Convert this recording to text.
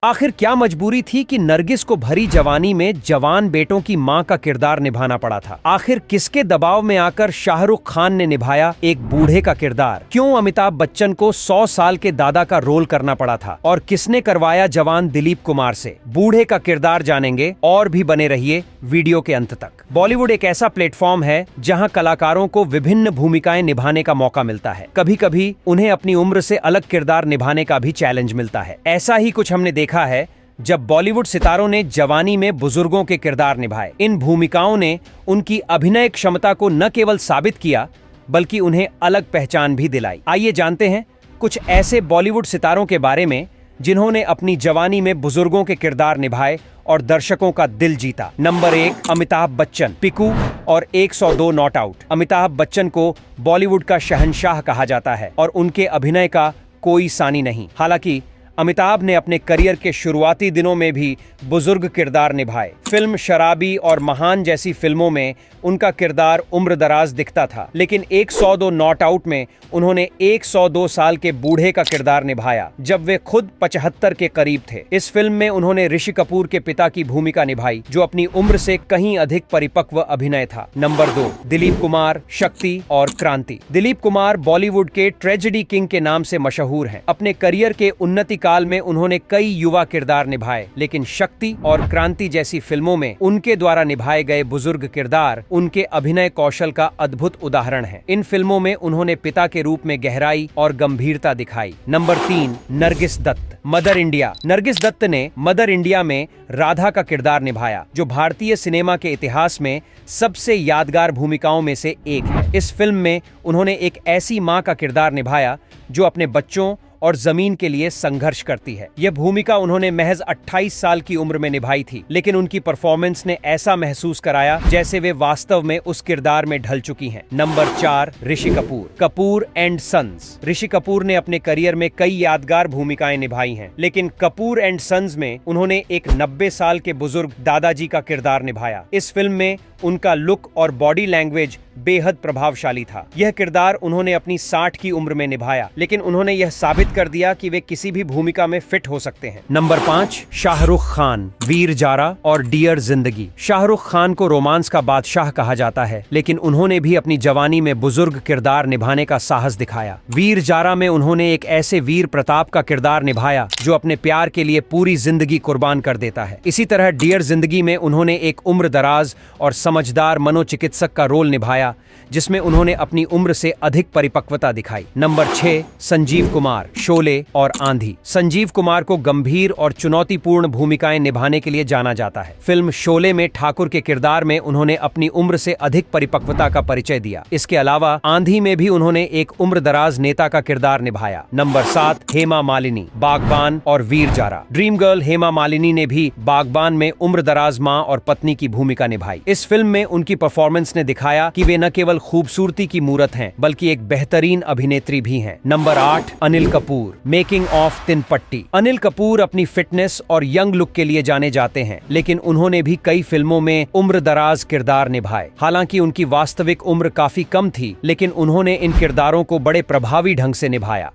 आखिर क्या मजबूरी थी कि नरगिस को भरी जवानी में जवान बेटों की मां का किरदार निभाना पड़ा था? आखिर किसके दबाव में आकर शाहरुख खान ने निभाया एक बूढ़े का किरदार? क्यों अमिताभ बच्चन को 100 साल के दादा का रोल करना पड़ा था? और किसने करवाया जवान दिलीप कुमार से? बूढ़े का किरदार जानेंगे, और भी बने रहिए वीडियो के अंत तक। बॉलीवुड एक ऐसा प्लेटफॉर्म है जहां कलाकारों को विभिन्न भूमिकाएं निभाने का मौका मिलता है। कभी कभी उन्हें अपनी उम्र से अलग किरदार निभाने का भी चैलेंज मिलता है। ऐसा ही कुछ हमने देखा है जब बॉलीवुड सितारों ने जवानी में बुजुर्गों के किरदार निभाए। इन भूमिकाओं ने उनकी अभिनय क्षमता को न केवल साबित किया, बल्कि उन्हें अलग पहचान भी दिलाई। आइए जानते हैं कुछ ऐसे बॉलीवुड सितारों के बारे में जिन्होंने अपनी जवानी में बुजुर्गों के किरदार निभाए और दर्शकों का दिल जीता। नंबर 1, अमिताभ बच्चन। पिकू और 102 नॉट आउट। अमिताभ बच्चन को बॉलीवुड का शहंशाह कहा जाता है और उनके अभिनय का कोई सानी नहीं। हालांकि अमिताभ ने अपने करियर के शुरुआती दिनों में भी बुजुर्ग किरदार निभाए। फिल्म शराबी और महान जैसी फिल्मों में उनका किरदार उम्रदराज दिखता था, लेकिन 102 नॉट आउट में उन्होंने 102 साल के बूढ़े का किरदार निभाया जब वे खुद 75 के करीब थे। इस फिल्म में उन्होंने ऋषि कपूर के पिता की भूमिका निभाई, जो अपनी उम्र से कहीं अधिक परिपक्व अभिनय था। नंबर 2, दिलीप कुमार। शक्ति और क्रांति। दिलीप कुमार बॉलीवुड के ट्रेजेडी किंग के नाम से मशहूर हैं। अपने करियर के उन्नति काल में उन्होंने कई युवा किरदार निभाए, लेकिन शक्ति और क्रांति जैसी फिल्मों में उनके द्वारा निभाए गए बुजुर्ग किरदार उनके अभिनय कौशल का अद्भुत उदाहरण है। इन फिल्मों में उन्होंने पिता के रूप में गहराई और गंभीरता दिखाई। Number 3, Nargis Dutt. Mother India. Nargis Dutt ने मदर इंडिया में राधा का किरदार निभाया, जो भारतीय सिनेमा के इतिहास में सबसे यादगार भूमिकाओं में से एक है। इस फिल्म में उन्होंने एक ऐसी मां का किरदार निभाया जो अपने बच्चों और जमीन के लिए संघर्ष करती है। यह भूमिका उन्होंने महज 28 साल की उम्र में निभाई थी, लेकिन उनकी परफॉर्मेंस ने ऐसा महसूस कराया जैसे वे वास्तव में उस किरदार में ढल चुकी हैं। Number 4, Rishi Kapoor. Kapoor and sons. Rishi Kapoor ने अपने करियर में कई यादगार भूमिकाएं निभाई हैं, लेकिन कपूर एंड सन्स में उन्होंने एक 90 साल के बुजुर्ग दादाजी का किरदार निभाया। इस फिल्म में उनका लुक और बॉडी लैंग्वेज बेहद प्रभावशाली था। यह किरदार उन्होंने अपनी 60 की उम्र में निभाया, लेकिन उन्होंने यह साबित कर दिया कि वे किसी भी भूमिका में फिट हो सकते हैं। नंबर 5, शाहरुख खान। वीर जारा और डियर जिंदगी। शाहरुख खान को रोमांस का बादशाह कहा जाता है, लेकिन उन्होंने भी अपनी जवानी में बुजुर्ग किरदार निभाने का साहस दिखाया। वीर जारा में उन्होंने एक ऐसे वीर प्रताप का किरदार निभाया जो अपने प्यार के लिए पूरी जिंदगी कुर्बान कर देता है। इसी तरह डियर जिंदगी में उन्होंने एक उम्रदराज और समझदार मनोचिकित्सक का रोल निभाया, जिसमें उन्होंने अपनी उम्र से अधिक परिपक्वता दिखाई। नंबर 6, संजीव कुमार। शोले और आंधी। संजीव कुमार को गंभीर और चुनौतीपूर्ण भूमिकाएं निभाने के लिए जाना जाता है। फिल्म शोले में ठाकुर के किरदार में उन्होंने अपनी उम्र से अधिक परिपक्वता का परिचय दिया। इसके अलावा आंधी में भी उन्होंने एक उम्रदराज नेता का किरदार निभाया। नंबर 7, हेमा मालिनी। बागबान और वीर जारा। ड्रीम गर्ल हेमा मालिनी ने भी बागबान में उम्रदराज मां और पत्नी की भूमिका निभाई। इस फिल्म में उनकी परफॉर्मेंस ने दिखाया कि वे न केवल खूबसूरती की मूरत हैं, बल्कि एक बेहतरीन अभिनेत्री भी हैं। Number 8, Anil Kapoor. Making of Teen Patti. Anil Kapoor अपनी फिटनेस और यंग लुक के लिए जाने जाते हैं, लेकिन उन्होंने भी कई फिल्मों में उम्रदराज किरदार निभाए। हालांकि उनकी वास्तविक उम्र काफी कम थी, लेकिन उन्होंने इन किरदारों को बड़े प्रभावी ढंग से निभाया।